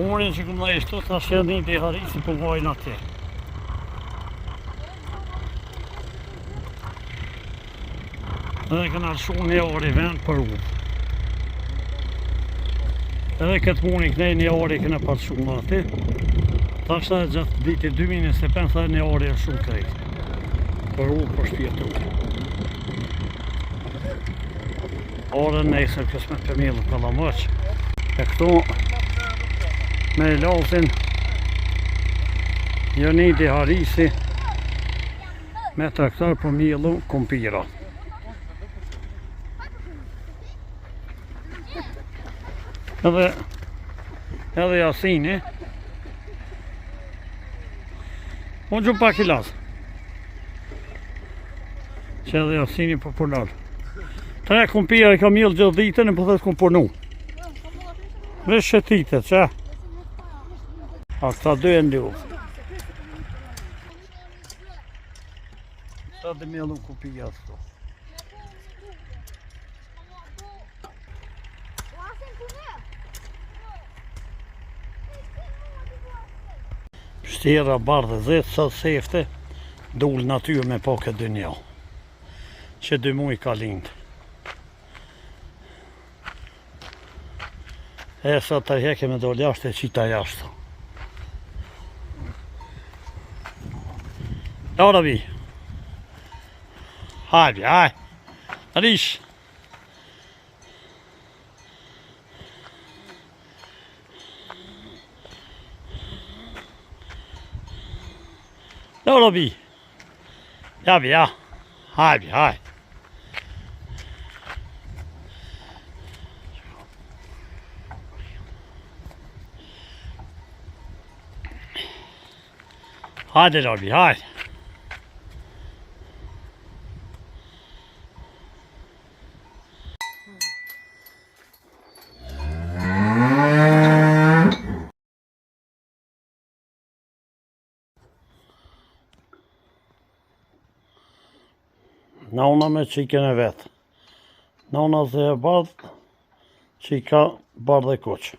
Urin që këmë dhe ishtu, ta shedin të i harisi për vojnë ati. Edhe këna shumë një orë i vend për u. Edhe këtë muni kënej një orë i këna për shumë ati. Ta shta e gjatë diti 2025 dhe një orë i shumë krejtë. Për u për shpjetu. Orën nesër kësme për milë për la mëqë. E këtu me losin Joniti Harisi me traktor për milë kumpira. Edhe Jasini unë gjumë pak i lasë që edhe Jasini për punar. Tre kumpira i ka milë gjithë ditën e për dhe s'kum punu. Vesh shetitet, që? A këta dy e ndu. Sa dhe milë kumpira s'to. Shtjera bardhe zetë, sa sefte, dullë natyrë me po këtë dynja. Që 2 muj ka lindë. E sa të heke me dollë jashtë e qita jashtë. Ora vi. Hajde, hajde. Rish. Ora vi. Ja vi, ja. Hajde, hajde. Hajde Robi, hajde. Nauna me qiken e vetë. Nauna zë e bardh, qika bardh e koqë.